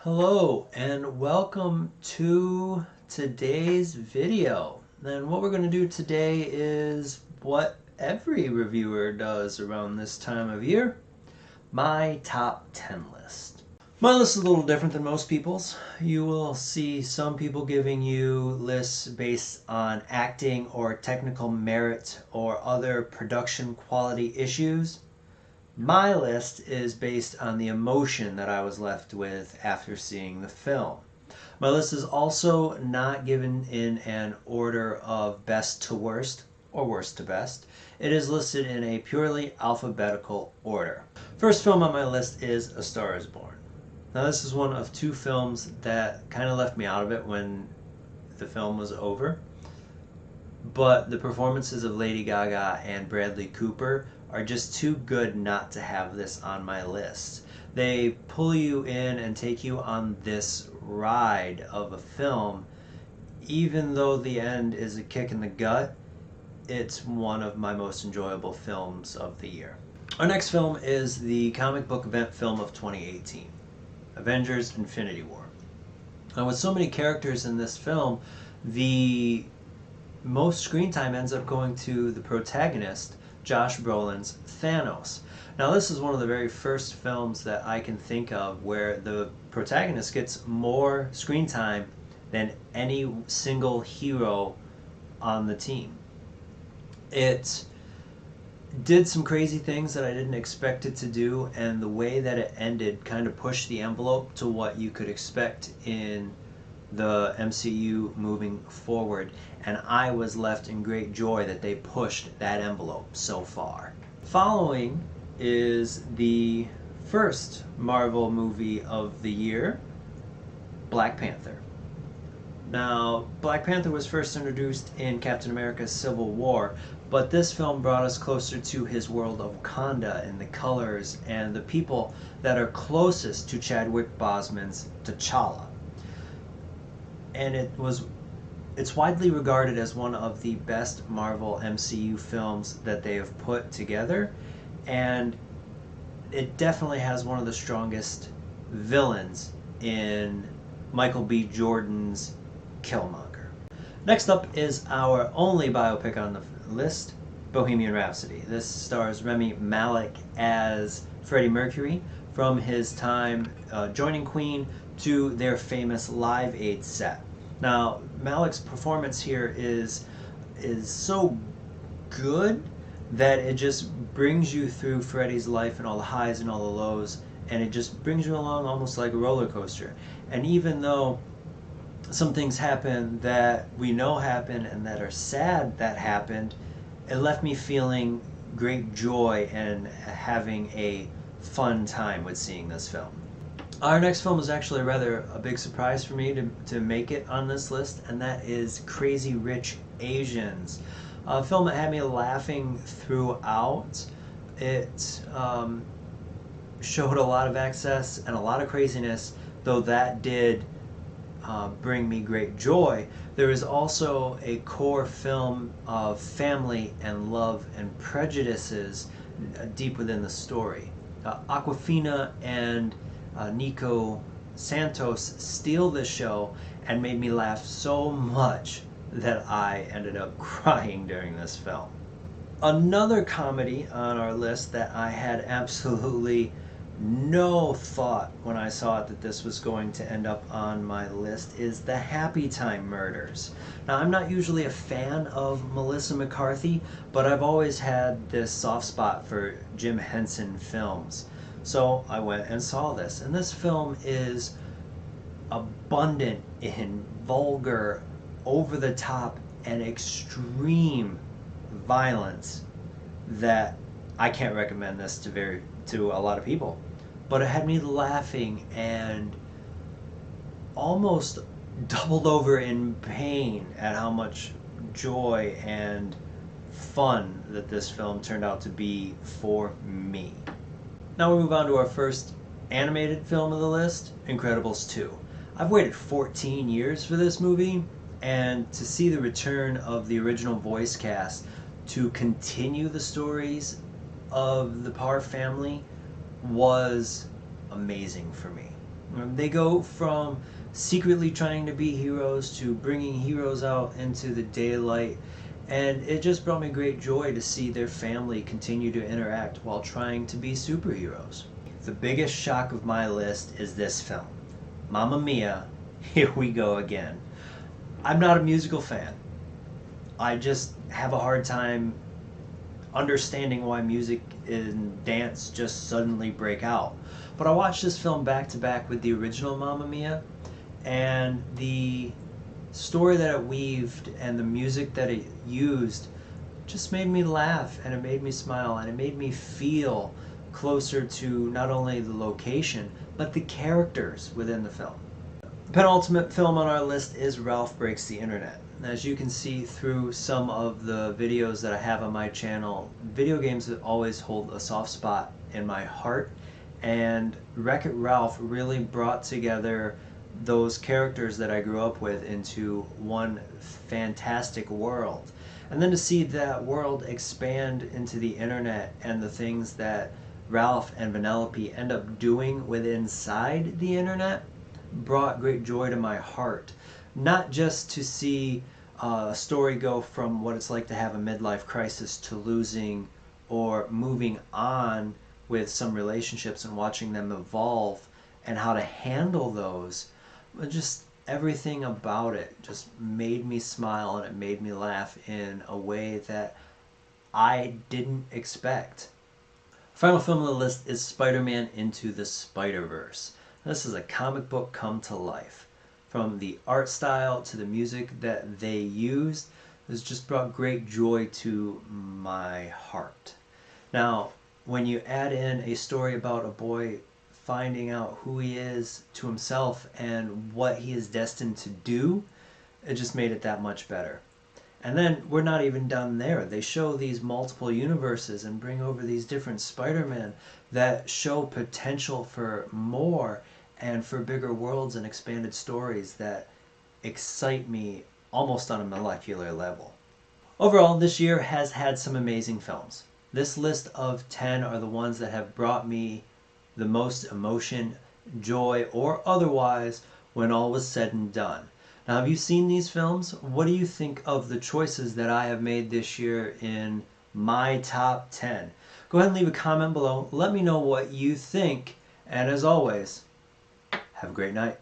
Hello and welcome to today's video. And what we're going to do today is what every reviewer does around this time of year, my top 10 list. My list is a little different than most people's. You will see some people giving you lists based on acting or technical merit or other production quality issues. My list is based on the emotion that I was left with after seeing the film. My list is also not given in an order of best to worst or worst to best. It is listed in a purely alphabetical order. First film on my list is A Star is Born. Now this is one of two films that kind of left me out of it when the film was over. But the performances of Lady Gaga and Bradley Cooper are just too good not to have this on my list. They pull you in and take you on this ride of a film. Even though the end is a kick in the gut, it's one of my most enjoyable films of the year. Our next film is the comic book event film of 2018, Avengers: Infinity War. Now with so many characters in this film, the most screen time ends up going to the protagonist, Josh Brolin's Thanos. Now this is one of the very first films that I can think of where the protagonist gets more screen time than any single hero on the team. It did some crazy things that I didn't expect it to do, and the way that it ended kind of pushed the envelope to what you could expect in the MCU moving forward, and I was left in great joy that they pushed that envelope so far. Following is the first Marvel movie of the year, Black Panther. Now, Black Panther was first introduced in Captain America: Civil War, but this film brought us closer to his world of Wakanda and the colors and the people that are closest to Chadwick Boseman's T'Challa. And it's widely regarded as one of the best Marvel MCU films that they have put together, and it definitely has one of the strongest villains in Michael B. Jordan's Killmonger. Next up is our only biopic on the list, Bohemian Rhapsody. This stars Rami Malek as Freddie Mercury, from his time joining Queen to their famous Live Aid set. Now, Malek's performance here is so good that it just brings you through Freddie's life and all the highs and all the lows, and it just brings you along almost like a roller coaster. And even though some things happen that we know happened and that are sad that happened, it left me feeling great joy and having a fun time with seeing this film. Our next film is actually rather a big surprise for me to make it on this list, and that is Crazy Rich Asians, a film that had me laughing throughout. It showed a lot of excess and a lot of craziness, though that did bring me great joy. There is also a core film of family and love and prejudices deep within the story. Awkwafina and Nico Santos steal the show and made me laugh so much that I ended up crying during this film. Another comedy on our list that I had absolutely no thought when I saw it that this was going to end up on my list is The Happy Time Murders. Now, I'm not usually a fan of Melissa McCarthy, but I've always had this soft spot for Jim Henson films. So I went and saw this, and this film is abundant in vulgar, over-the-top, and extreme violence that I can't recommend this to a lot of people. But it had me laughing and almost doubled over in pain at how much joy and fun that this film turned out to be for me. Now we move on to our first animated film of the list, Incredibles 2. I've waited 14 years for this movie, and to see the return of the original voice cast to continue the stories of the Parr family was amazing for me. They go from secretly trying to be heroes to bringing heroes out into the daylight, and it just brought me great joy to see their family continue to interact while trying to be superheroes. The biggest shock of my list is this film, Mamma Mia, Here We Go Again. I'm not a musical fan. I just have a hard time understanding why music and dance just suddenly break out. But I watched this film back to back with the original Mamma Mia, and the story that it weaved and the music that it used just made me laugh, and it made me smile, and it made me feel closer to not only the location but the characters within the film. The penultimate film on our list is Ralph Breaks the Internet. As you can see through some of the videos that I have on my channel, video games always hold a soft spot in my heart, and Wreck-It Ralph really brought together those characters that I grew up with into one fantastic world. And then to see that world expand into the internet and the things that Ralph and Vanellope end up doing within inside the internet brought great joy to my heart. Not just to see a story go from what it's like to have a midlife crisis to losing or moving on with some relationships and watching them evolve and how to handle those, but just everything about it just made me smile and it made me laugh in a way that I didn't expect. Final film on the list is Spider-Man Into the Spider-Verse. This is a comic book come to life. From the art style to the music that they used, this just brought great joy to my heart. Now, when you add in a story about a boy finding out who he is to himself and what he is destined to do, it just made it that much better. And then we're not even done there. They show these multiple universes and bring over these different Spider-Man that show potential for more and for bigger worlds and expanded stories that excite me almost on a molecular level. Overall, this year has had some amazing films. This list of 10 are the ones that have brought me the most emotion, joy, or otherwise when all was said and done. Now, have you seen these films? What do you think of the choices that I have made this year in my top 10? Go ahead and leave a comment below. Let me know what you think. And as always, have a great night.